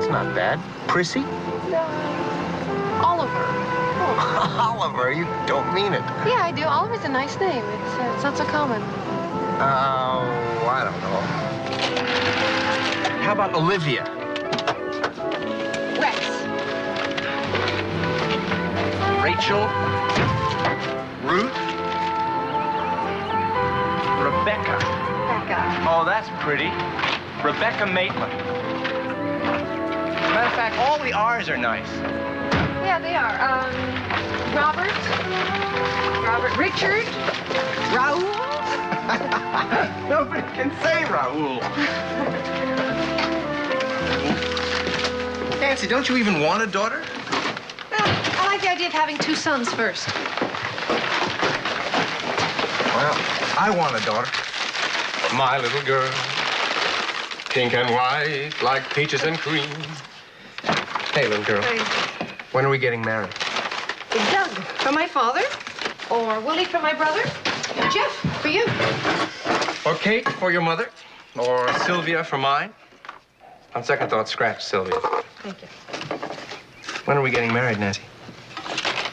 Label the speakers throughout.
Speaker 1: not bad. Prissy?
Speaker 2: No. Oliver.
Speaker 1: Oliver, you don't mean it.
Speaker 2: Yeah, I do. Oliver's a nice name. It's not so common.
Speaker 1: I don't know. How about Olivia?
Speaker 2: Rex.
Speaker 1: Rachel? Ruth? Rebecca.
Speaker 2: Becca.
Speaker 1: Oh, that's pretty. Rebecca Maitland. Matter of fact, all the R's are nice.
Speaker 2: Yeah, they are. Robert. Richard. Raoul.
Speaker 1: Nobody can say Raoul. Nancy, don't you even want a daughter?
Speaker 2: I like the idea of having 2 sons first.
Speaker 1: Well, I want a daughter. My little girl. Pink and white, like peaches and cream. Hey, little girl.
Speaker 2: Hey.
Speaker 1: When are we getting married?
Speaker 2: Doug, for my father. Or Willie for my brother. Jeff, for you.
Speaker 1: Or Kate for your mother. Or Sylvia for mine. On second thought, scratch Sylvia.
Speaker 2: Thank you.
Speaker 1: When are we getting married, Nancy?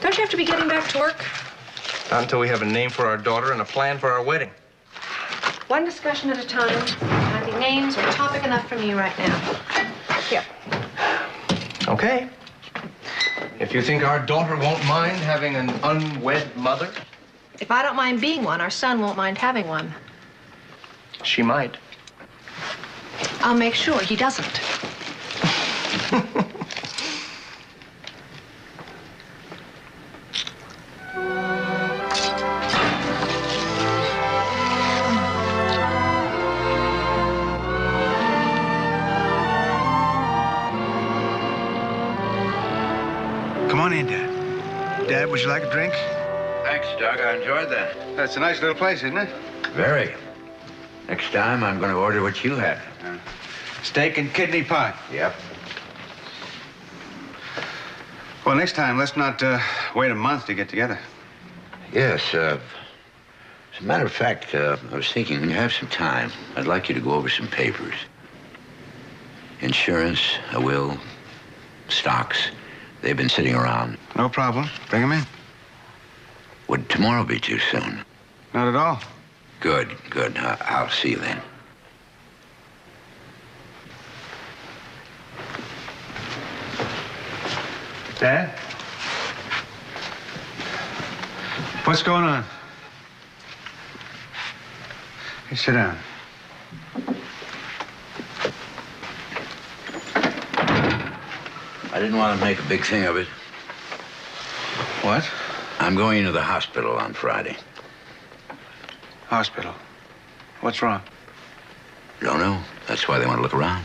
Speaker 2: Don't you have to be getting back to work?
Speaker 1: Not until we have a name for our daughter and a plan for our wedding.
Speaker 2: One discussion at a time. I think names are topic enough for me right now. Here.
Speaker 1: Okay. If you think our daughter won't mind having an unwed mother,
Speaker 2: If I don't mind being one, our son won't mind having one.
Speaker 1: she might.
Speaker 2: I'll make sure he doesn't.
Speaker 3: Come on in, Dad. Dad, would you like a drink?
Speaker 4: Thanks, Doug. I enjoyed that.
Speaker 3: That's a nice little place, isn't it?
Speaker 4: Very. Next time, I'm going to order what you had.
Speaker 3: Steak and kidney pie.
Speaker 4: Yep.
Speaker 3: Well, next time, let's not wait a month to get together.
Speaker 4: Yes, as a matter of fact, I was thinking, when you have some time, I'd like you to go over some papers. Insurance, a will, stocks. They've been sitting around.
Speaker 3: No problem. Bring them in.
Speaker 4: Would tomorrow be too soon?
Speaker 3: Not at all.
Speaker 4: Good, good. I'll see you then.
Speaker 3: Dad? What's going on? Hey, sit down.
Speaker 4: I didn't want to make a big thing of it.
Speaker 3: What?
Speaker 4: I'm going into the hospital on Friday.
Speaker 3: Hospital. What's wrong?
Speaker 4: Don't know. That's why they want to look around.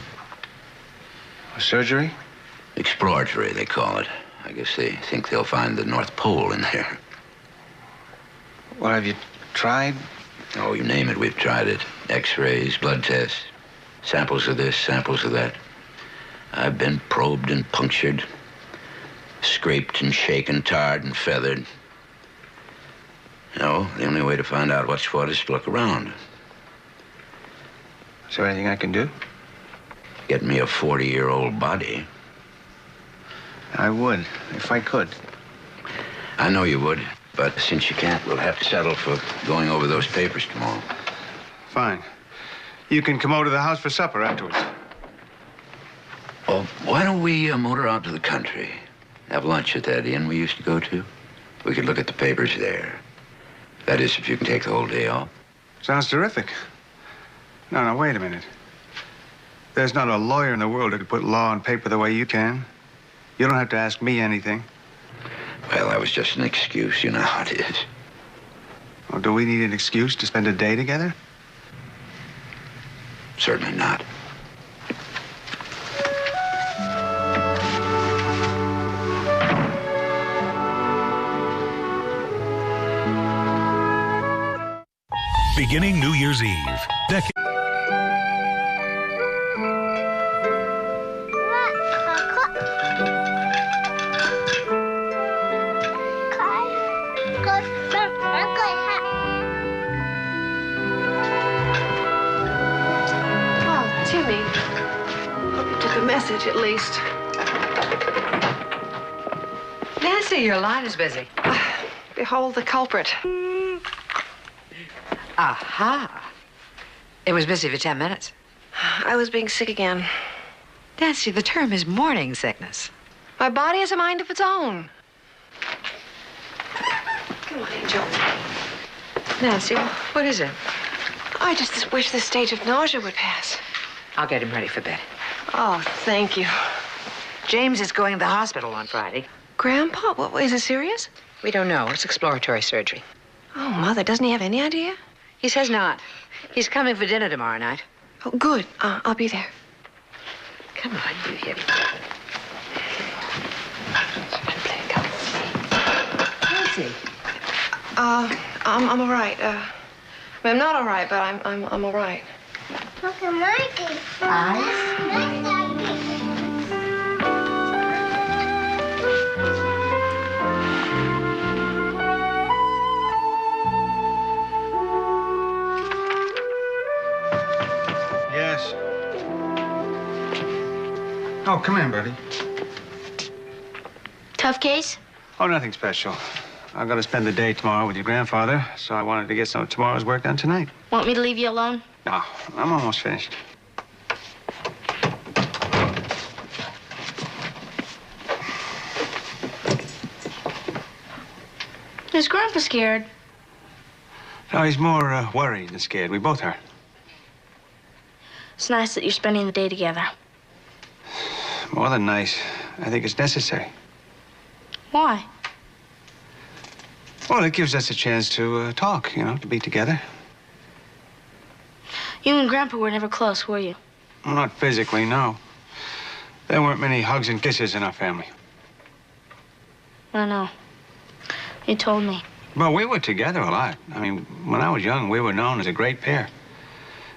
Speaker 3: A surgery?
Speaker 4: Exploratory, they call it. I guess they think they'll find the North Pole in there.
Speaker 3: Well, have you tried?
Speaker 4: Oh, you name it, we've tried it. X-rays, blood tests, samples of this, samples of that. I've been probed and punctured, scraped and shaken, tarred and feathered. No, the only way to find out what's what is to look around.
Speaker 3: Is there anything I can do?
Speaker 4: Get me a 40-year-old body.
Speaker 3: I would, if I could.
Speaker 4: I know you would, but since you can't, we'll have to settle for going over those papers tomorrow.
Speaker 3: Fine. You can come over to the house for supper afterwards.
Speaker 4: Oh, why don't we motor out to the country? Have lunch at that inn we used to go to? We could look at the papers there. That is, if you can take the whole day off.
Speaker 3: Sounds terrific. No, wait a minute. There's not a lawyer in the world who could put law on paper the way you can. You don't have to ask me anything.
Speaker 4: Well, that was just an excuse. You know how it is.
Speaker 3: Well, do we need an excuse to spend a day together?
Speaker 4: Certainly not.
Speaker 5: Beginning New Year's Eve.
Speaker 2: message, at least.
Speaker 6: Nancy, your line is busy.
Speaker 2: Behold the culprit.
Speaker 6: Aha. It was busy for 10 minutes.
Speaker 2: I was being sick again.
Speaker 6: Nancy, the term is morning sickness.
Speaker 2: My body has a mind of its own. Come on, Angel.
Speaker 6: Nancy, what is it?
Speaker 2: I just wish this stage of nausea would pass.
Speaker 6: I'll get him ready for bed.
Speaker 2: Oh, thank you.
Speaker 6: James is going to the hospital on Friday.
Speaker 2: Grandpa, what, is it serious?
Speaker 6: We don't know. It's exploratory surgery.
Speaker 2: Oh, Mother, doesn't he have any idea?
Speaker 6: He says not. He's coming for dinner tomorrow night.
Speaker 2: Oh, good. I'll be there.
Speaker 6: Come on, you hippie. Nancy.
Speaker 2: I'm all right. I'm not all right, but I'm all right.
Speaker 7: Look at Mikey.
Speaker 3: Yes. Oh, come in, buddy.
Speaker 7: Tough case?
Speaker 3: Oh, nothing special. I'm going to spend the day tomorrow with your grandfather, so I wanted to get some of tomorrow's work done tonight.
Speaker 7: Want me to leave you alone?
Speaker 3: No, I'm almost finished.
Speaker 7: Is Grandpa scared?
Speaker 3: No, he's more worried than scared. We both are.
Speaker 7: It's nice that you're spending the day together.
Speaker 3: More than nice. I think it's necessary.
Speaker 7: Why?
Speaker 3: Well, it gives us a chance to talk, you know, to be together.
Speaker 7: You and Grandpa were never close, were you?
Speaker 3: Well, not physically, no. There weren't many hugs and kisses in our family.
Speaker 7: I know. You told me.
Speaker 3: Well, we were together a lot. I mean, when I was young, we were known as a great pair.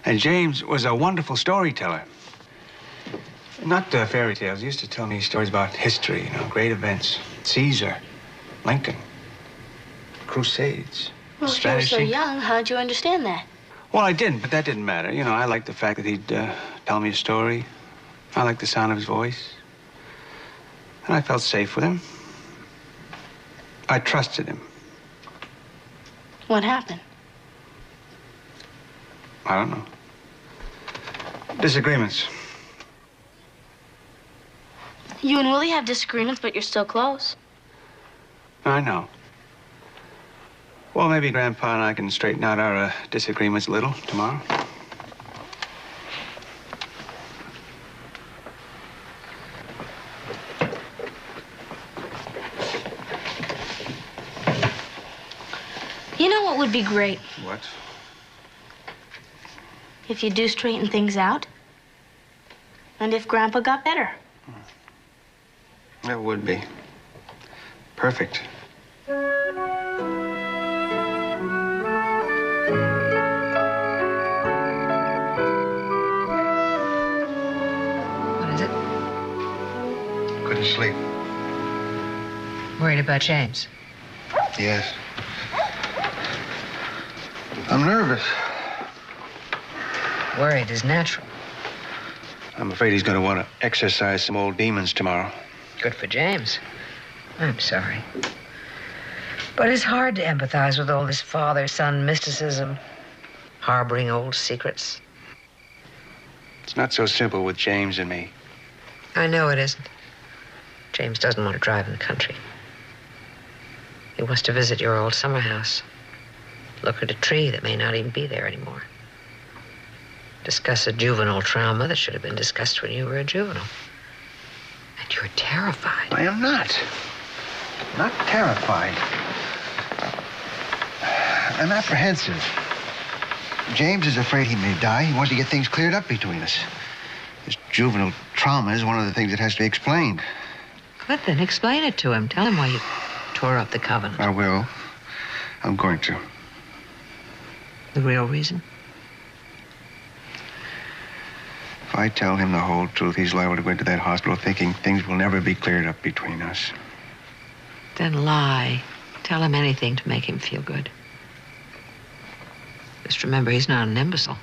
Speaker 3: And James was a wonderful storyteller. Not fairy tales. He used to tell me stories about history, you know, great events. Caesar, Lincoln, Crusades,
Speaker 7: Well, if you were
Speaker 3: Spanish
Speaker 7: so
Speaker 3: Ink.
Speaker 7: young, how'd you understand that?
Speaker 3: Well, I didn't, but that didn't matter. You know, I liked the fact that he'd tell me a story. I liked the sound of his voice. And I felt safe with him. I trusted him.
Speaker 7: What happened?
Speaker 3: I don't know. Disagreements.
Speaker 7: You and Willie have disagreements, but you're still close.
Speaker 3: I know. Well, maybe Grandpa and I can straighten out our disagreements a little tomorrow.
Speaker 7: You know what would be great?
Speaker 3: What?
Speaker 7: If you do straighten things out. And if Grandpa got better.
Speaker 3: That would be. Perfect.
Speaker 6: What is it?
Speaker 3: Couldn't sleep.
Speaker 6: Worried about James.
Speaker 3: Yes. I'm nervous.
Speaker 6: Worried is natural.
Speaker 3: I'm afraid he's going to want to exercise some old demons tomorrow.
Speaker 6: Good for James. I'm sorry. But it's hard to empathize with all this father-son mysticism, harboring old secrets.
Speaker 3: It's not so simple with James and me.
Speaker 6: I know it isn't. James doesn't want to drive in the country. He wants to visit your old summer house. Look at a tree that may not even be there anymore. Discuss a juvenile trauma that should have been discussed when you were a juvenile. And you're terrified.
Speaker 3: I am not. Not terrified. I'm apprehensive. James is afraid he may die. He wants to get things cleared up between us. This juvenile trauma is one of the things that has to be explained.
Speaker 6: Good, then explain it to him. Tell him why you tore up the covenant.
Speaker 3: I will. I'm going to.
Speaker 6: The real reason?
Speaker 3: If I tell him the whole truth, he's liable to go into that hospital thinking things will never be cleared up between us.
Speaker 6: Then lie. Tell him anything to make him feel good. Just remember, he's not an imbecile.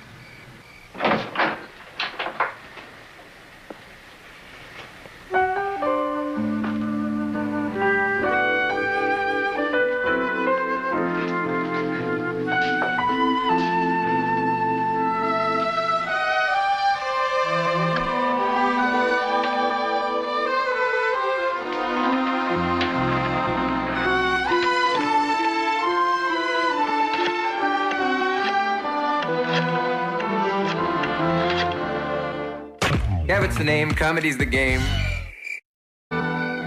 Speaker 8: Cabot's the name, comedy's the game.
Speaker 6: I'm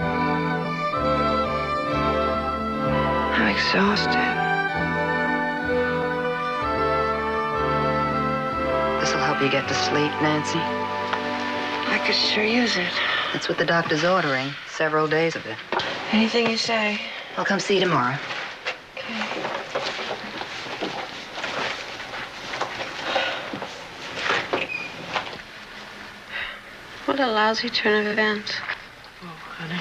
Speaker 6: exhausted. This'll help you get to sleep, Nancy.
Speaker 7: I could sure use it.
Speaker 6: That's what the doctor's ordering. Several days of it.
Speaker 7: Anything you say.
Speaker 6: I'll come see you tomorrow.
Speaker 7: Okay. What a lousy turn of events.
Speaker 6: Oh, honey.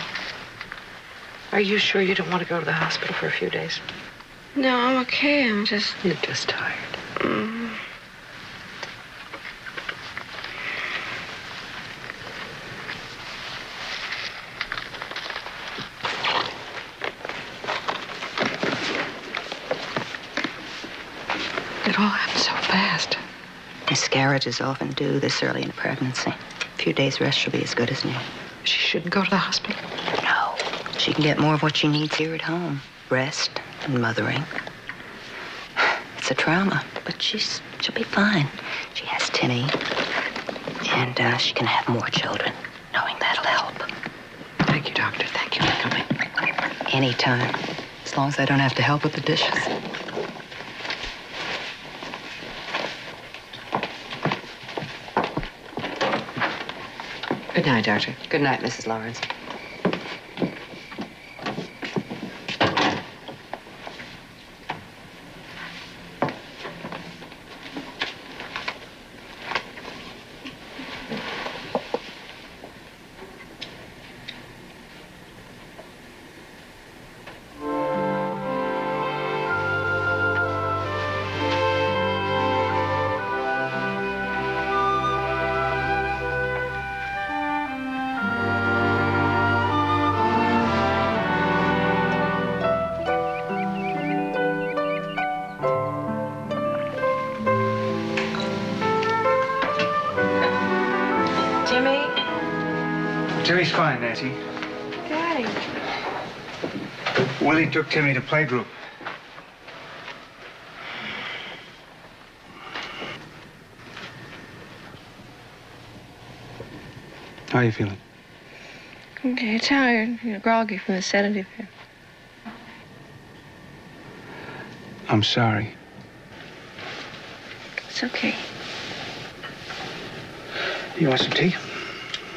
Speaker 6: Are you sure you don't want to go to the hospital for a few days?
Speaker 7: No, I'm okay. I'm just...
Speaker 6: You're just tired.
Speaker 7: Mm.
Speaker 6: It all happened so fast. Miscarriages often do this early in a pregnancy. A few days rest she'll be as good as new. She shouldn't go to the hospital? No. She can get more of what she needs here at home. Rest and mothering. It's a trauma, but she'll be fine. She has Timmy, and she can have more children, knowing that'll help. Thank you, Doctor. Thank you for coming. Anytime, as long as I don't have to help with the dishes. Good night, Doctor. Good night, Mrs. Lawrence.
Speaker 3: Timmy's fine, Nancy.
Speaker 7: Daddy.
Speaker 3: Willie took Timmy to playgroup. How are you feeling?
Speaker 7: Okay, tired. You're groggy from the sedative here.
Speaker 3: I'm sorry.
Speaker 7: It's okay.
Speaker 3: You want some tea?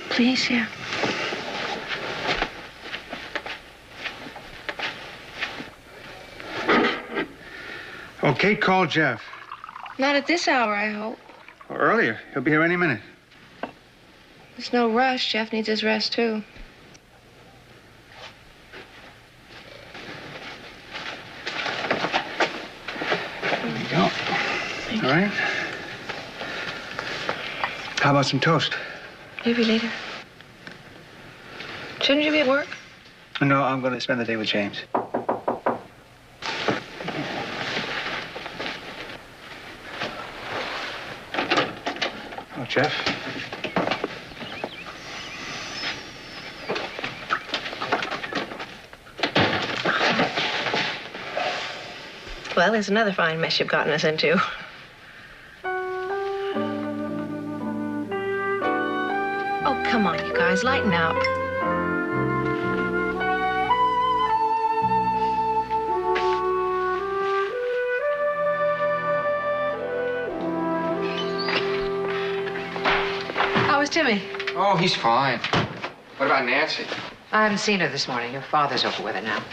Speaker 7: Please, yeah.
Speaker 3: Oh, Kate called Jeff.
Speaker 7: Not at this hour, I hope.
Speaker 3: Or earlier. He'll be here any minute.
Speaker 7: There's no rush. Jeff needs his rest, too.
Speaker 3: There you go. All right. How about some toast?
Speaker 7: Maybe later. Shouldn't you be at work?
Speaker 3: No, I'm going to spend the day with James. Oh, Jeff.
Speaker 2: Well, there's another fine mess you've gotten us into. Oh, come on, you guys, lighten up. How was Timmy?
Speaker 9: Oh, he's fine. What about Nancy?
Speaker 6: I haven't seen her this morning. Your father's over with her now.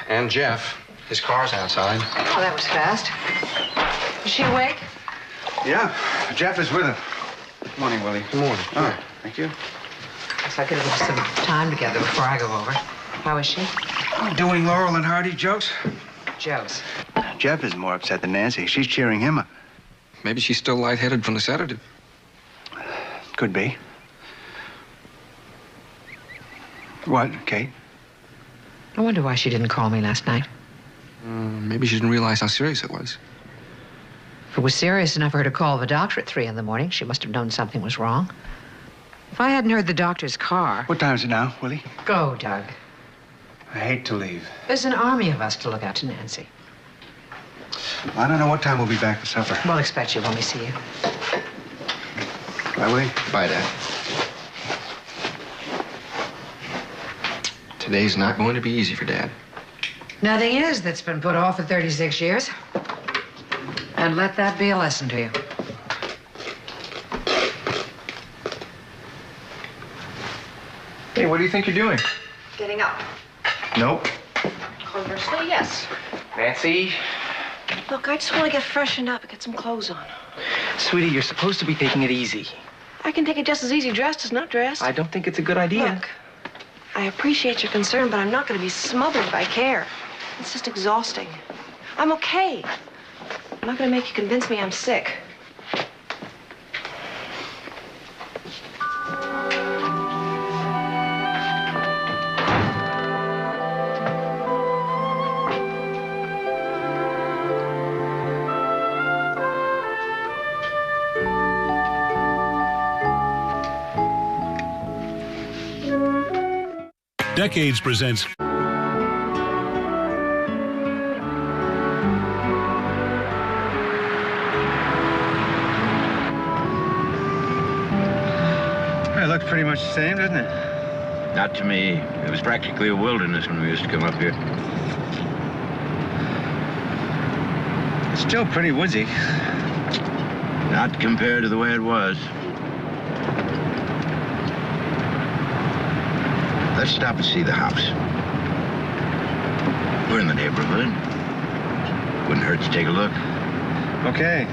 Speaker 9: And Jeff. His car's outside.
Speaker 6: Oh, that was fast. Is she awake?
Speaker 3: Yeah, Jeff is with her. Good morning, Willie.
Speaker 9: Good morning.
Speaker 3: Oh, thank you.
Speaker 6: Guess I could have some time together before I go over. How is she?
Speaker 3: Oh, doing Laurel and Hardy jokes?
Speaker 6: Joe's.
Speaker 3: Jeff is more upset than Nancy. She's cheering him up.
Speaker 9: Maybe she's still lightheaded from the sedative.
Speaker 3: Could be. What, Kate?
Speaker 6: I wonder why she didn't call me last night.
Speaker 9: Maybe she didn't realize how serious it was.
Speaker 6: If it was serious enough for her to call the doctor at 3 in the morning, she must have known something was wrong. If I hadn't heard the doctor's car...
Speaker 3: What time is it now, Willie?
Speaker 6: Go, Doug.
Speaker 3: I hate to leave.
Speaker 6: There's an army of us to look out to Nancy.
Speaker 3: I don't know what time we'll be back for supper.
Speaker 6: We'll expect you when we see you.
Speaker 3: Bye, Willie.
Speaker 9: Bye, Dad. Today's not going to be easy for Dad.
Speaker 10: Nothing is that's been put off for 36 years. And let that be a lesson to you.
Speaker 11: Hey, what do you think you're doing?
Speaker 2: Getting up.
Speaker 11: Nope.
Speaker 2: Conversely, yes.
Speaker 11: Nancy?
Speaker 2: Look, I just want to get freshened up and get some clothes on.
Speaker 11: Sweetie, you're supposed to be taking it easy.
Speaker 2: I can take it just as easy dressed as not dressed.
Speaker 11: I don't think it's a good idea.
Speaker 2: Look, I appreciate your concern, but I'm not going to be smothered by care. It's just exhausting. I'm okay. I'm not going to make you convince me I'm sick.
Speaker 5: Decades presents
Speaker 3: It looked pretty much the same, doesn't it?
Speaker 4: Not to me. It was practically a wilderness when we used to come up here.
Speaker 3: It's still pretty woodsy.
Speaker 4: Not compared to the way it was. Let's stop and see the house. We're in the neighborhood. Wouldn't hurt to take a look.
Speaker 3: Okay.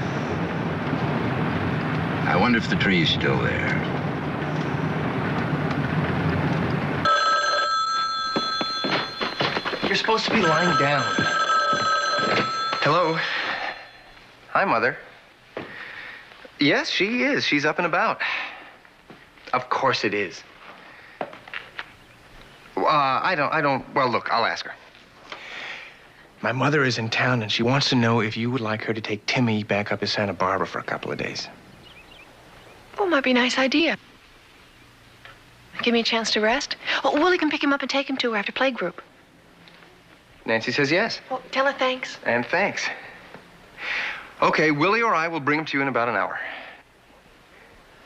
Speaker 4: I wonder if the tree's still there.
Speaker 11: You're supposed to be lying down. Hello? Hi, Mother. Yes, she is. She's up and about. Of course it is. Well, look, I'll ask her. My mother is in town, and she wants to know if you would like her to take Timmy back up to Santa Barbara for a couple of days.
Speaker 2: Oh, might be a nice idea. Give me a chance to rest. Oh, Willie can pick him up and take him to her after playgroup.
Speaker 11: Nancy says yes.
Speaker 2: Well, tell her thanks.
Speaker 11: And thanks. Okay, Willie or I will bring him to you in about an hour.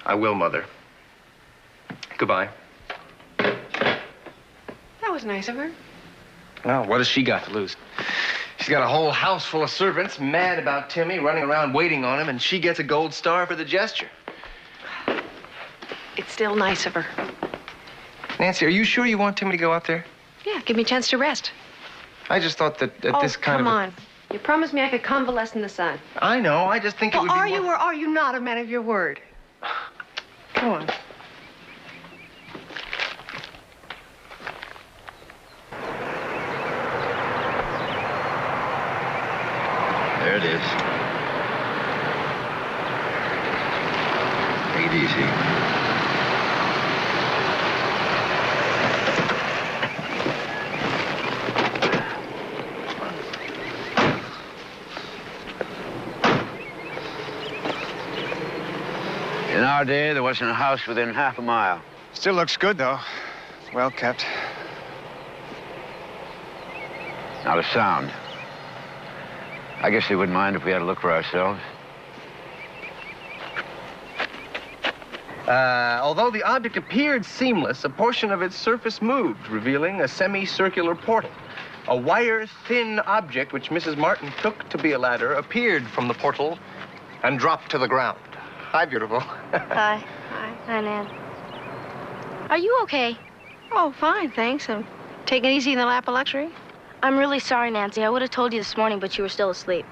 Speaker 11: I will, Mother. Goodbye.
Speaker 2: That was nice of her.
Speaker 11: Well, what has she got to lose? She's got a whole house full of servants mad about Timmy, running around waiting on him, and she gets a gold star for the gesture.
Speaker 2: It's still nice of her.
Speaker 11: Nancy, are you sure you want Timmy to go out there?
Speaker 2: Yeah, give me a chance to rest.
Speaker 11: I just thought that this kind
Speaker 2: come
Speaker 11: of...
Speaker 2: on. You promised me I could convalesce in the sun.
Speaker 11: I know. I just think it would be
Speaker 2: are
Speaker 11: more...
Speaker 2: you or are you not a man of your word? Come on.
Speaker 4: There it is. Take it easy. In our day, there wasn't a house within half a mile.
Speaker 3: Still looks good, though. Well kept.
Speaker 4: Not a sound. I guess they wouldn't mind if we had a look for ourselves.
Speaker 11: Although the object appeared seamless, a portion of its surface moved, revealing a semicircular portal. A wire-thin object, which Mrs. Martin took to be a ladder, appeared from the portal and dropped to the ground. Hi, beautiful.
Speaker 7: Hi. Hi. Hi, Nan. Are you okay?
Speaker 2: Oh, fine, thanks. I'm taking it easy in the lap of luxury.
Speaker 7: I'm really sorry, Nancy. I would have told you this morning, but you were still asleep.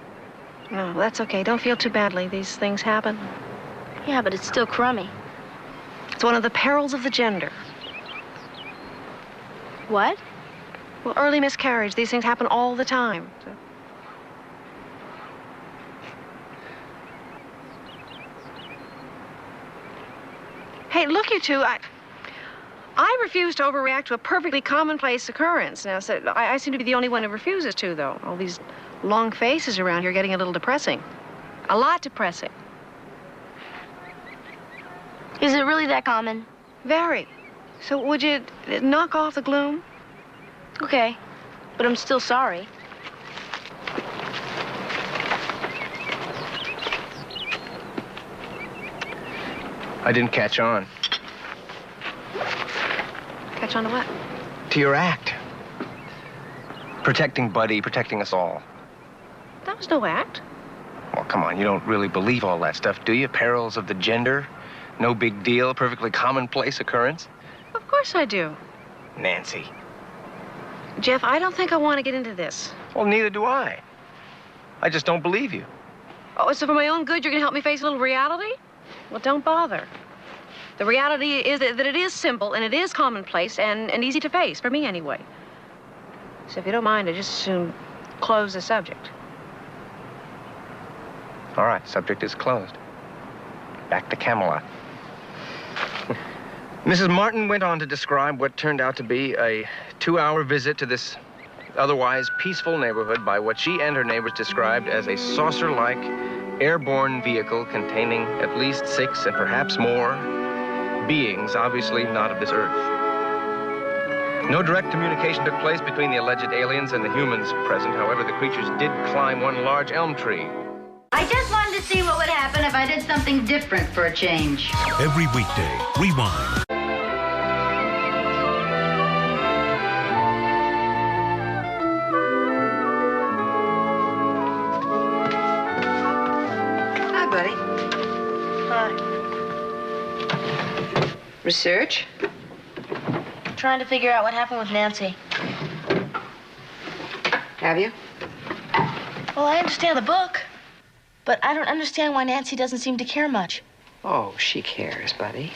Speaker 2: No, that's okay. Don't feel too badly. These things happen.
Speaker 7: Yeah, but it's still crummy.
Speaker 2: It's one of the perils of the gender.
Speaker 7: What?
Speaker 2: Well, early miscarriage. These things happen all the time. So. Hey, look, you two, I refuse to overreact to a perfectly commonplace occurrence. Now, so I seem to be the only one who refuses to, though. All these long faces around here are getting a little depressing. A lot depressing.
Speaker 7: Is it really that common?
Speaker 2: Very. So would you knock off the gloom?
Speaker 7: Okay, but I'm still sorry.
Speaker 11: I didn't catch on.
Speaker 2: Catch on to what?
Speaker 11: to your act. Protecting Buddy, protecting us all.
Speaker 2: That was no act.
Speaker 11: Well, come on, you don't really believe all that stuff, do you? Perils of the gender? No big deal, perfectly commonplace occurrence?
Speaker 2: Of course I do.
Speaker 11: Nancy.
Speaker 2: Jeff, I don't think I want to get into this.
Speaker 11: Well, neither do I. I just don't believe you.
Speaker 2: Oh, so for my own good, you're going to help me face a little reality? Well, don't bother. The reality is that it is simple and it is commonplace and easy to face, for me anyway. So if you don't mind, I'd just as soon close the subject.
Speaker 11: All right, subject is closed. Back to Camelot. Mrs. Martin went on to describe what turned out to be a 2-hour visit to this otherwise peaceful neighborhood by what she and her neighbors described as a saucer-like airborne vehicle containing at least 6 and perhaps more beings, obviously not of this earth. No direct communication took place between the alleged aliens and the humans present. However, the creatures did climb one large elm tree.
Speaker 12: I just wanted to see what would happen if I did something different for a change.
Speaker 5: Every weekday, Rewind.
Speaker 10: Hi, buddy.
Speaker 7: Hi.
Speaker 10: Research?
Speaker 7: Trying to figure out what happened with Nancy.
Speaker 10: Have you?
Speaker 7: Well, I understand the book, but I don't understand why Nancy doesn't seem to care much.
Speaker 10: Oh, she cares, buddy.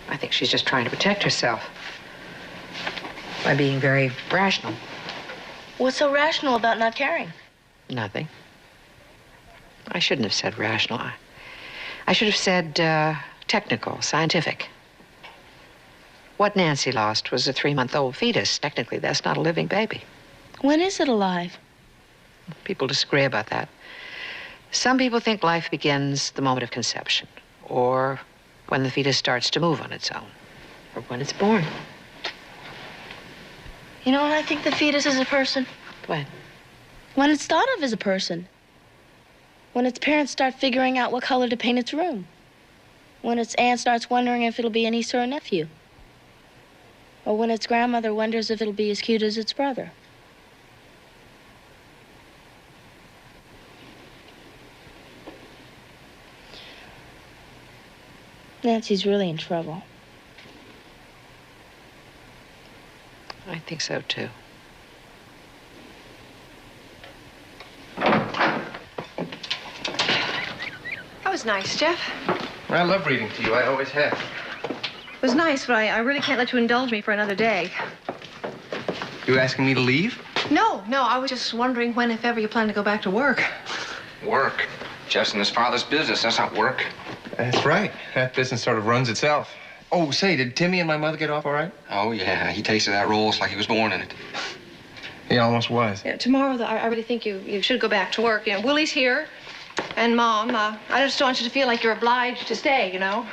Speaker 10: I think she's just trying to protect herself by being very rational.
Speaker 7: What's so rational about not caring?
Speaker 10: Nothing. I shouldn't have said rational. I should have said technical, scientific. What Nancy lost was a 3-month-old fetus. Technically, that's not a living baby.
Speaker 7: When is it alive?
Speaker 10: People disagree about that. Some people think life begins the moment of conception, or when the fetus starts to move on its own, or when it's born.
Speaker 7: You know, I think the fetus is a person.
Speaker 10: When?
Speaker 7: When it's thought of as a person. When its parents start figuring out what color to paint its room. When its aunt starts wondering if it'll be a niece or a nephew. Or when its grandmother wonders if it'll be as cute as its brother. Nancy's really in trouble.
Speaker 10: I think so, too.
Speaker 2: That was nice, Jeff.
Speaker 11: I love reading to you. I always have.
Speaker 2: It was nice, but I really can't let you indulge me for another day.
Speaker 11: You asking me to leave?
Speaker 2: No, I was just wondering when, if ever, you plan to go back to work.
Speaker 9: Work? Jeff's in his father's business. That's not work.
Speaker 11: That's right. That business sort of runs itself. Oh, say, did Timmy and my mother get off all right?
Speaker 9: Oh, yeah. He tasted that roll. It's like he was born in it.
Speaker 11: He almost was.
Speaker 2: Yeah, tomorrow, though, I really think you should go back to work. You know, Willie's here, and Mom. I just don't want you to feel like you're obliged to stay, you know.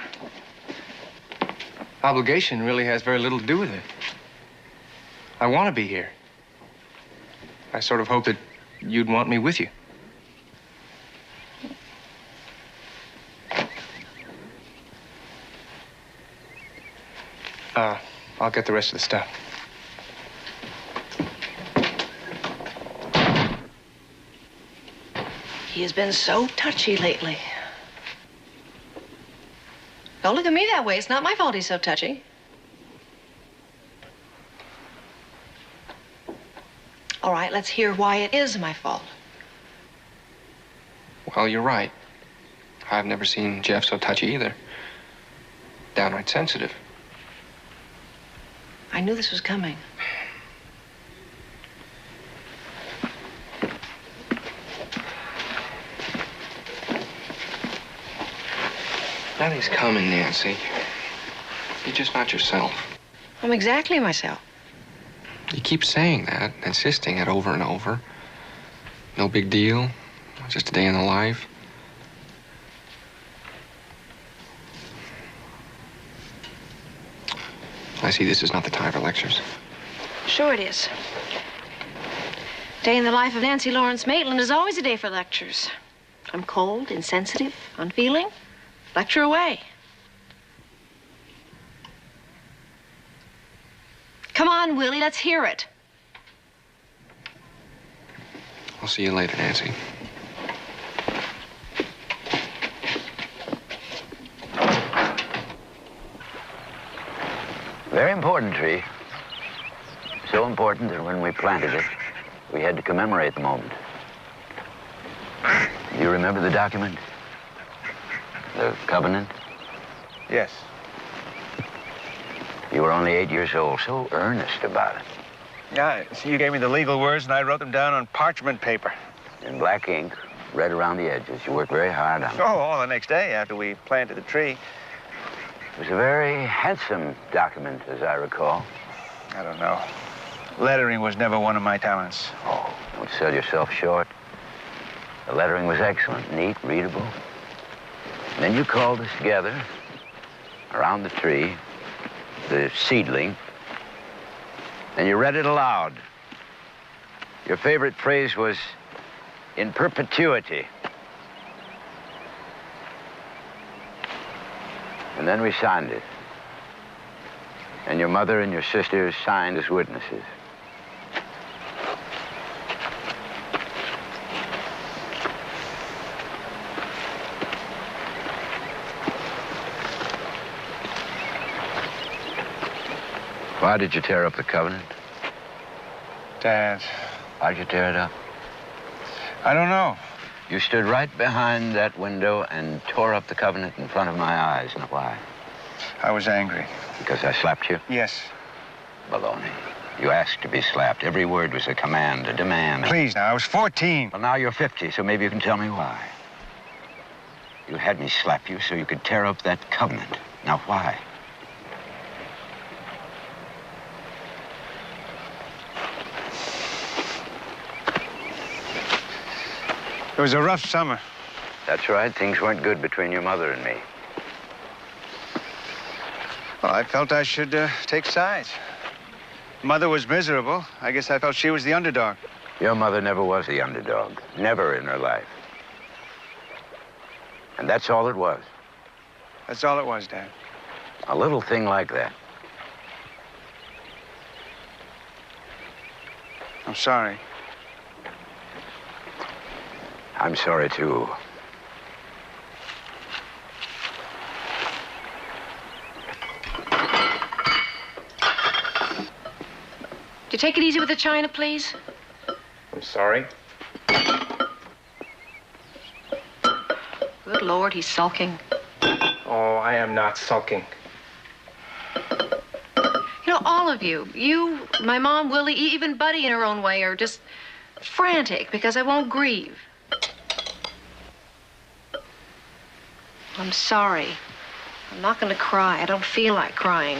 Speaker 11: Obligation really has very little to do with it. I want to be here. I sort of hope that you'd want me with you. I'll get the rest of the stuff.
Speaker 2: He has been so touchy lately. Don't look at me that way. It's not my fault he's so touchy. All right, let's hear why it is my fault.
Speaker 9: Well, you're right. I've never seen Jeff so touchy either. Downright sensitive.
Speaker 2: I knew this was coming.
Speaker 9: Nothing's coming, Nancy. You're just not yourself.
Speaker 2: I'm exactly myself.
Speaker 9: You keep saying that, insisting it over and over. No big deal. Just a day in the life. I see this is not the time for lectures.
Speaker 2: Sure it is. Day in the life of Nancy Lawrence Maitland is always a day for lectures. I'm cold, insensitive, unfeeling. Lecture away. Come on, Willie, let's hear it.
Speaker 9: I'll see you later, Nancy.
Speaker 4: Very important tree. So important that when we planted it, we had to commemorate the moment. Do you remember the document? The covenant?
Speaker 3: Yes.
Speaker 4: You were only 8 years old, so earnest about it.
Speaker 3: Yeah, so you gave me the legal words, and I wrote them down on parchment paper.
Speaker 4: In black ink, red around the edges. You worked very hard on it.
Speaker 3: Oh, all the next day after we planted the tree.
Speaker 4: It was a very handsome document, as I recall.
Speaker 3: I don't know. Lettering was never one of my talents.
Speaker 4: Oh, don't sell yourself short. The lettering was excellent, neat, readable. And then you called us together around the tree, the seedling, and you read it aloud. Your favorite phrase was, "in perpetuity." And then we signed it. And your mother and your sisters signed as witnesses. Why did you tear up the covenant?
Speaker 3: Dad.
Speaker 4: Why'd you tear it up?
Speaker 3: I don't know.
Speaker 4: You stood right behind that window and tore up the covenant in front of my eyes. Now, why?
Speaker 3: I was angry.
Speaker 4: Because I slapped you?
Speaker 3: Yes.
Speaker 4: Baloney. You asked to be slapped. Every word was a command, a demand.
Speaker 3: Please, now, I was 14.
Speaker 4: Well, now you're 50, so maybe you can tell me why. You had me slap you so you could tear up that covenant. Now, why?
Speaker 3: It was a rough summer.
Speaker 4: That's right. Things weren't good between your mother and me.
Speaker 3: Well, I felt I should take sides. Mother was miserable. I guess I felt she was the underdog.
Speaker 4: Your mother never was the underdog. Never in her life. And that's all it was.
Speaker 3: That's all it was, Dad.
Speaker 4: A little thing like that.
Speaker 3: I'm sorry.
Speaker 4: I'm sorry, too.
Speaker 2: Could you take it easy with the china, please?
Speaker 11: I'm sorry.
Speaker 2: Good Lord, he's sulking.
Speaker 11: Oh, I am not sulking.
Speaker 2: You know, all of you, my mom, Willie, even Buddy in her own way, are just frantic because I won't grieve. I'm sorry. I'm not going to cry. I don't feel like crying.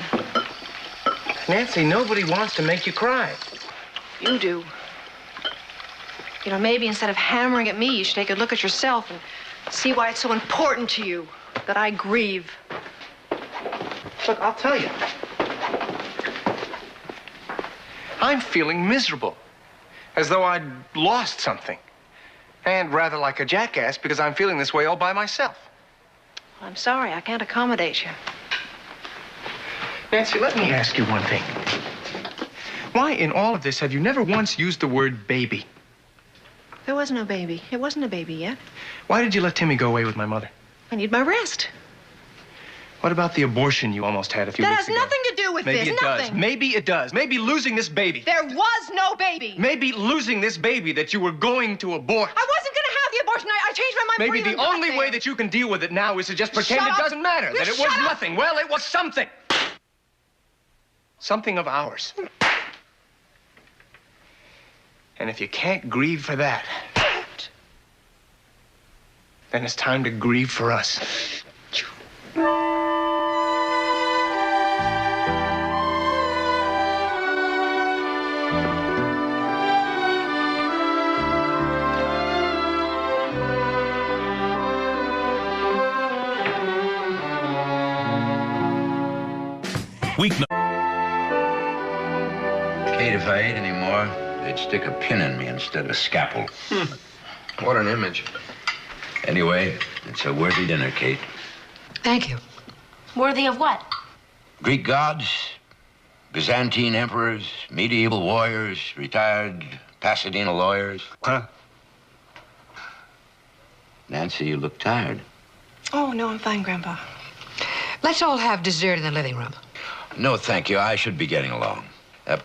Speaker 11: Nancy, nobody wants to make you cry.
Speaker 2: You do. You know, maybe instead of hammering at me, you should take a look at yourself and see why it's so important to you that I grieve.
Speaker 11: Look, I'll tell you. I'm feeling miserable, as though I'd lost something. And rather like a jackass because I'm feeling this way all by myself.
Speaker 2: I'm sorry, I can't accommodate you.
Speaker 11: Nancy, let me ask you one thing. Why in all of this have you never once used the word baby?
Speaker 2: There was no baby. It wasn't a baby yet.
Speaker 11: Why did you let Timmy go away with my mother?
Speaker 2: I need my rest.
Speaker 11: What about the abortion you almost had a few weeks ago?
Speaker 2: That has nothing to do with
Speaker 11: Maybe
Speaker 2: this.
Speaker 11: it
Speaker 2: Nothing.
Speaker 11: does. Maybe it does. Maybe losing this baby.
Speaker 2: There was no baby.
Speaker 11: Maybe losing this baby that you were going to abort.
Speaker 2: I wasn't going to have the abortion. I changed my mind.
Speaker 11: Maybe
Speaker 2: before you
Speaker 11: the
Speaker 2: even
Speaker 11: only
Speaker 2: got
Speaker 11: way
Speaker 2: there.
Speaker 11: that you can deal with it now is to just pretend
Speaker 2: Shut
Speaker 11: it
Speaker 2: up.
Speaker 11: doesn't matter,
Speaker 2: You
Speaker 11: that it
Speaker 2: shut
Speaker 11: was
Speaker 2: up.
Speaker 11: nothing. Well, it was something. Something of ours. And if you can't grieve for that, then it's time to grieve for us.
Speaker 4: Kate, if I ate any more, they'd stick a pin in me instead of a scalpel.
Speaker 9: What an image.
Speaker 4: Anyway, it's a worthy dinner, Kate.
Speaker 2: Thank you.
Speaker 7: Worthy of what?
Speaker 4: Greek gods, Byzantine emperors, medieval warriors, retired Pasadena lawyers.
Speaker 3: Huh?
Speaker 4: Nancy, you look tired.
Speaker 2: Oh, no, I'm fine, Grandpa.
Speaker 10: Let's all have dessert in the living room.
Speaker 4: No, thank you. I should be getting along.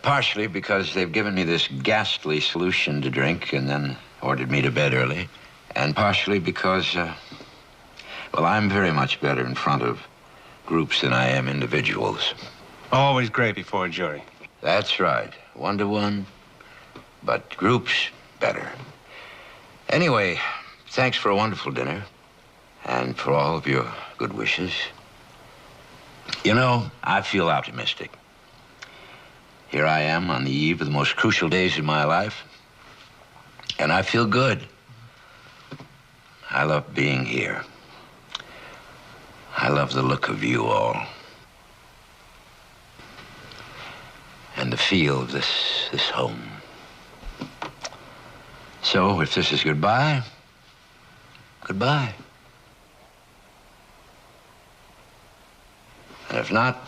Speaker 4: Partially because they've given me this ghastly solution to drink and then ordered me to bed early. And partially because, well, I'm very much better in front of groups than I am individuals.
Speaker 3: Always great before a jury.
Speaker 4: That's right. 1-to-1. But groups, better. Anyway, thanks for a wonderful dinner. And for all of your good wishes. You know, I feel optimistic. Here I am on the eve of the most crucial days of my life. And I feel good. I love being here. I love the look of you all. And the feel of this home. So, if this is goodbye, goodbye. And if not,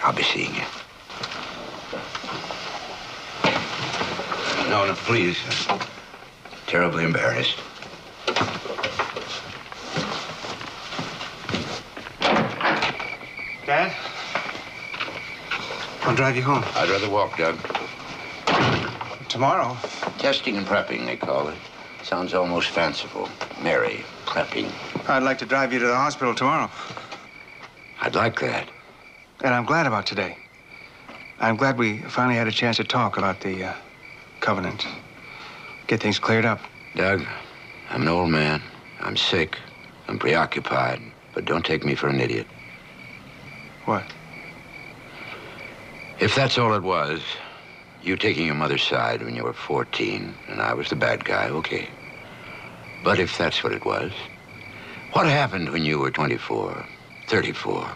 Speaker 4: I'll be seeing you. No, please. I'm terribly embarrassed.
Speaker 3: Dad? I'll drive you home.
Speaker 4: I'd rather walk, Doug.
Speaker 3: Tomorrow?
Speaker 4: Testing and prepping, they call it. Sounds almost fanciful. Merry, prepping.
Speaker 3: I'd like to drive you to the hospital tomorrow.
Speaker 4: I'd like that.
Speaker 3: And I'm glad about today. I'm glad we finally had a chance to talk about the covenant. Get things cleared up.
Speaker 4: Doug, I'm an old man. I'm sick. I'm preoccupied. But don't take me for an idiot.
Speaker 3: What?
Speaker 4: If that's all it was, you taking your mother's side when you were 14, and I was the bad guy, okay. But if that's what it was, what happened when you were 24, 34?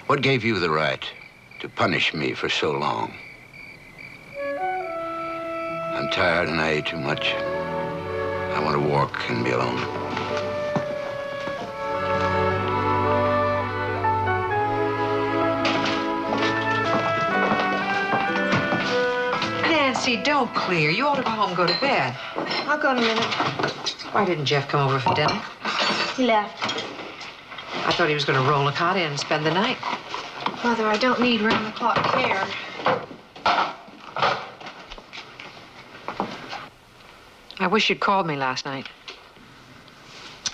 Speaker 4: What gave you the right to punish me for so long? I'm tired and I ate too much. I want to walk and be alone.
Speaker 10: Nancy, don't clear. You ought to go home and go to bed.
Speaker 2: I'll go in a minute.
Speaker 10: Why didn't Jeff come over for dinner?
Speaker 2: He left.
Speaker 10: I thought he was going to roll a cot in and spend the night.
Speaker 2: Mother, I don't need round-the-clock care.
Speaker 10: I wish you'd called me last night.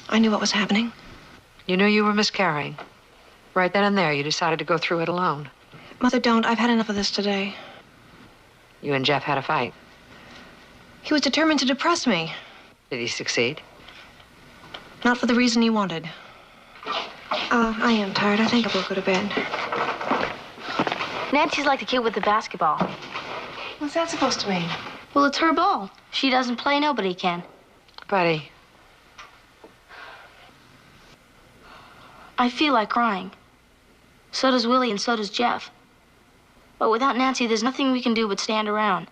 Speaker 2: I knew what was happening.
Speaker 10: You knew you were miscarrying. Right then and there, you decided to go through it alone.
Speaker 2: Mother, don't. I've had enough of this today.
Speaker 10: You and Jeff had a fight.
Speaker 2: He was determined to depress me.
Speaker 10: Did he succeed?
Speaker 2: Not for the reason he wanted. I am tired. I think I will go to bed.
Speaker 7: Nancy's like the kid with the basketball.
Speaker 2: What's that supposed to mean?
Speaker 7: Well, it's her ball. She doesn't play, nobody can.
Speaker 10: Buddy.
Speaker 7: I feel like crying. So does Willie and so does Jeff. But without Nancy, there's nothing we can do but stand around.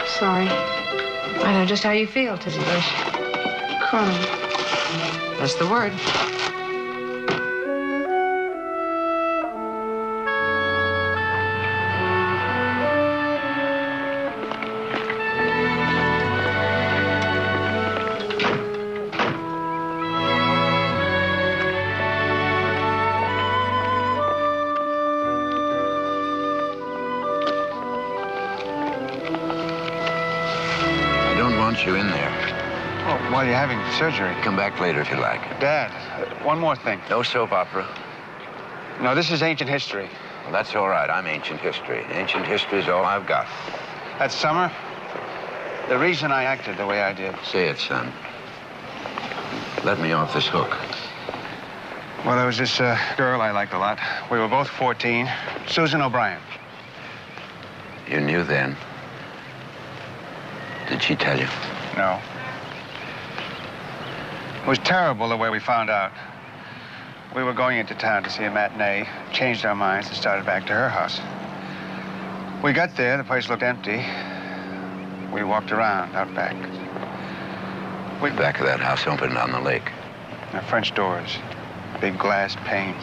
Speaker 10: Sorry. I know just how you feel, Tizzy Bush.
Speaker 7: Crying.
Speaker 10: That's the word.
Speaker 4: You in there.
Speaker 3: Oh, while you're having surgery.
Speaker 4: Come back later if you like.
Speaker 3: Dad, one more thing.
Speaker 4: No soap opera.
Speaker 3: No, this is ancient history.
Speaker 4: Well, that's all right. I'm ancient history. Ancient history is all I've got.
Speaker 3: That summer, the reason I acted the way I did.
Speaker 4: Say it, son. Let me off this hook.
Speaker 3: Well, there was this girl I liked a lot. We were both 14. Susan O'Brien.
Speaker 4: You knew then? Did she tell you?
Speaker 3: No. It was terrible the way we found out. We were going into town to see a matinee, changed our minds, and started back to her house. We got there, the place looked empty. We walked around out back.
Speaker 4: Back of that house opened on the lake.
Speaker 3: The French doors, big glass panes.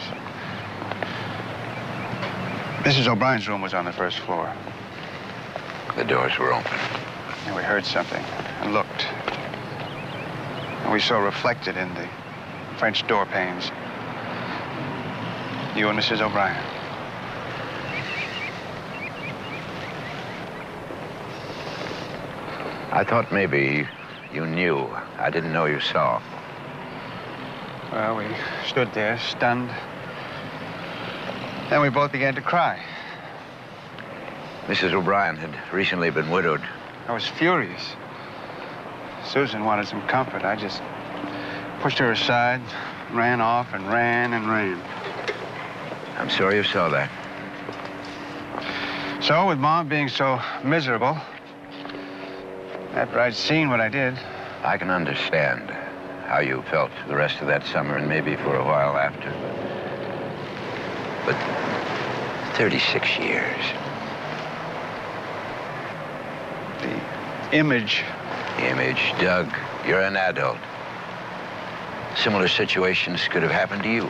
Speaker 3: Mrs. O'Brien's room was on the first floor.
Speaker 4: The doors were open.
Speaker 3: And we heard something and looked. And we saw reflected in the French door panes you and Mrs. O'Brien.
Speaker 4: I thought maybe you knew. I didn't know you saw.
Speaker 3: Well, we stood there, stunned. Then we both began to cry.
Speaker 4: Mrs. O'Brien had recently been widowed.
Speaker 3: I was furious. Susan wanted some comfort. I just pushed her aside, ran off, and ran and ran.
Speaker 4: I'm sorry you saw that.
Speaker 3: So, with Mom being so miserable, after I'd seen what I did...
Speaker 4: I can understand how you felt the rest of that summer and maybe for a while after. But 36 years.
Speaker 3: The image.
Speaker 4: Doug, you're an adult. Similar situations could have happened to you.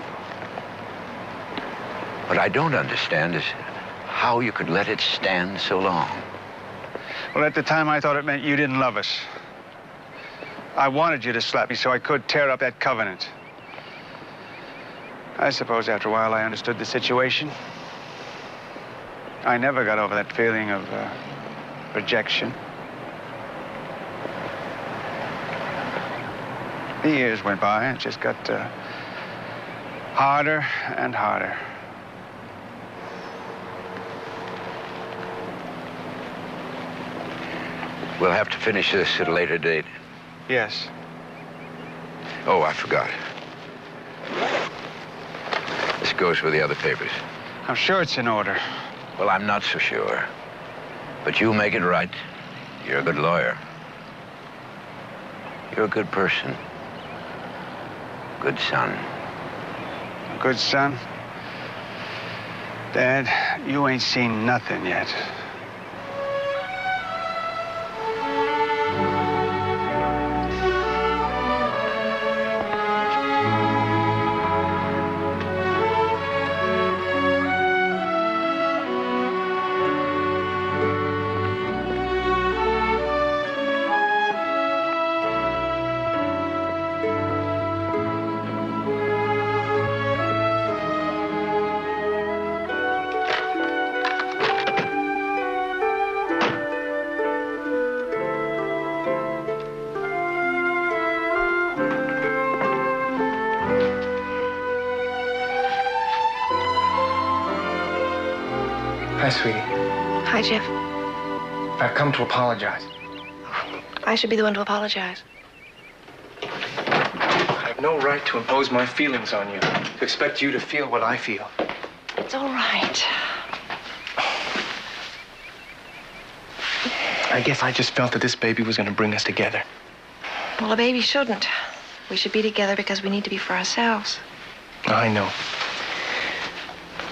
Speaker 4: What I don't understand is how you could let it stand so long.
Speaker 3: Well, at the time, I thought it meant you didn't love us. I wanted you to slap me so I could tear up that covenant. I suppose after a while I understood the situation. I never got over that feeling of rejection. The years went by and it just got harder and harder.
Speaker 4: We'll have to finish this at a later date.
Speaker 3: Yes.
Speaker 4: Oh, I forgot. This goes with the other papers.
Speaker 3: I'm sure it's in order.
Speaker 4: Well, I'm not so sure. But you'll make it right. You're a good lawyer. You're a good person. Good son.
Speaker 3: A good son? Dad, you ain't seen nothing yet.
Speaker 11: Hi, sweetie.
Speaker 2: Hi, Jeff.
Speaker 11: I've come to apologize.
Speaker 2: I should be the one to apologize.
Speaker 11: I have no right to impose my feelings on you, to expect you to feel what I feel.
Speaker 2: It's all right.
Speaker 11: I guess I just felt that this baby was going to bring us together.
Speaker 2: Well, a baby shouldn't. We should be together because we need to be for ourselves.
Speaker 11: I know.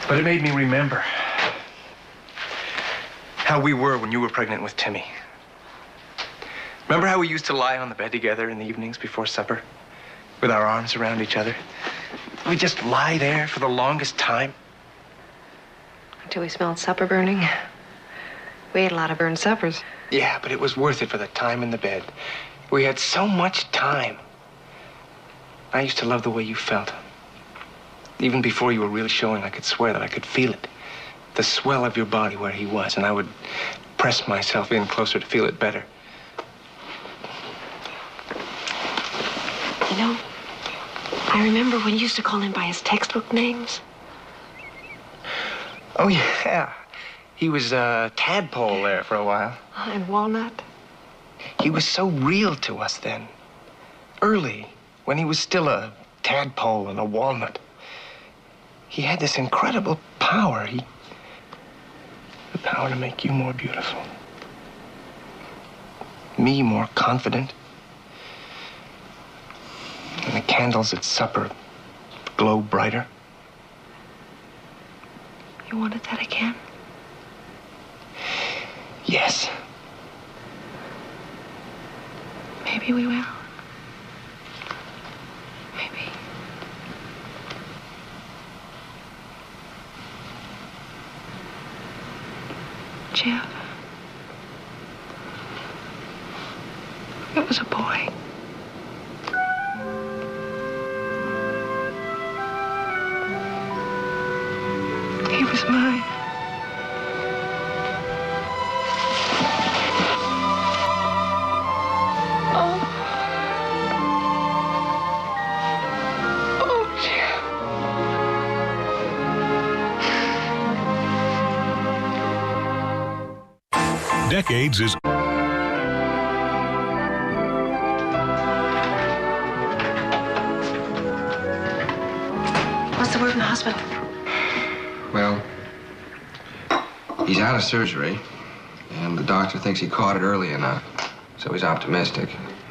Speaker 11: But it made me remember how we were when you were pregnant with Timmy. Remember how we used to lie on the bed together in the evenings before supper, with our arms around each other? We'd just lie there for the longest time.
Speaker 2: Until we smelled supper burning. We ate a lot of burned suppers.
Speaker 11: Yeah, but it was worth it for the time in the bed. We had so much time. I used to love the way you felt. Even before you were really showing, I could swear that I could feel it. The swell of your body where he was, and I would press myself in closer to feel it better.
Speaker 2: You know, I remember when you used to call him by his textbook names.
Speaker 11: Oh, yeah. He was Tadpole there for a while.
Speaker 2: And Walnut.
Speaker 11: He was so real to us then. Early, when he was still a tadpole and a walnut. He had this incredible power. The power to make you more beautiful. Me more confident. And the candles at supper glow brighter.
Speaker 2: You wanted that again?
Speaker 11: Yes.
Speaker 2: Maybe we will. Maybe. Jeff. It was a boy. He was mine.
Speaker 5: Decades is...
Speaker 2: What's the word in the hospital?
Speaker 9: Well, he's out of surgery, and the doctor thinks he caught it early enough, so he's optimistic.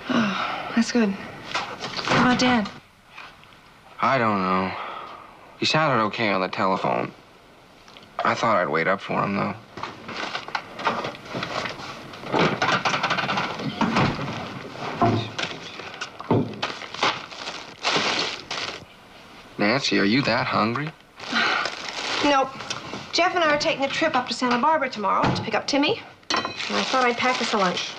Speaker 2: Oh, that's good. What about Dad?
Speaker 9: I don't know. He sounded okay on the telephone. I thought I'd wait up for him, though. Nancy, are you that hungry?
Speaker 2: Nope. Jeff and I are taking a trip up to Santa Barbara tomorrow to pick up Timmy. And I thought I'd pack us a lunch.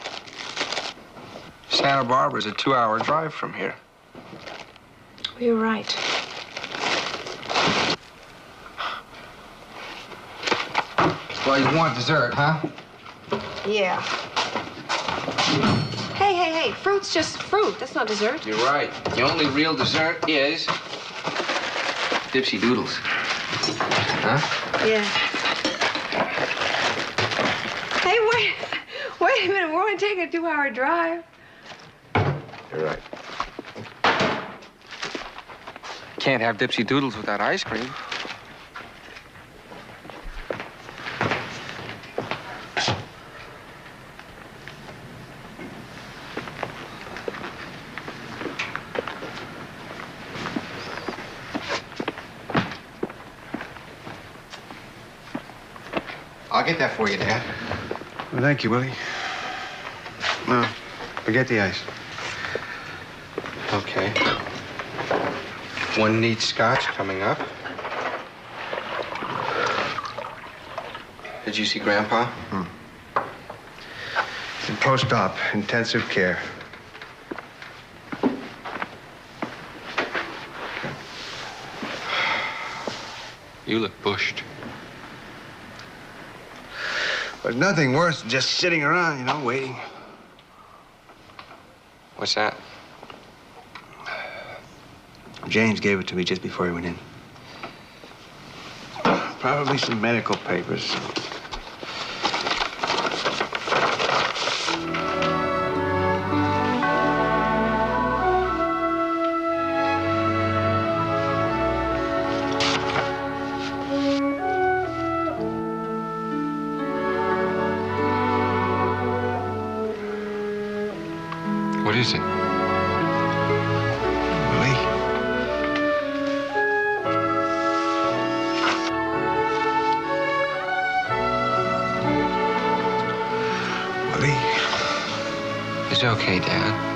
Speaker 9: Santa Barbara's a 2-hour drive from here.
Speaker 2: You're right.
Speaker 9: Well, you want dessert, huh?
Speaker 2: Yeah. Hey, fruit's just fruit. That's not dessert.
Speaker 9: You're right. The only real dessert is Dipsy Doodles. Huh?
Speaker 2: Yeah. Hey, wait a minute. We're only taking a 2-hour drive.
Speaker 9: You're right. Can't have Dipsy Doodles without ice cream. I'll get that for you, Dad.
Speaker 3: Well, thank you, Willie. No, forget the ice.
Speaker 9: Okay. One neat scotch coming up. Did you see Grandpa?
Speaker 3: In post-op, intensive care.
Speaker 9: You look bushed.
Speaker 3: But nothing worse than just sitting around, you know, waiting.
Speaker 9: What's that?
Speaker 3: James gave it to me just before he went in. Probably some medical papers.
Speaker 9: What is it?
Speaker 3: Willie. Willie.
Speaker 9: It's okay, Dad.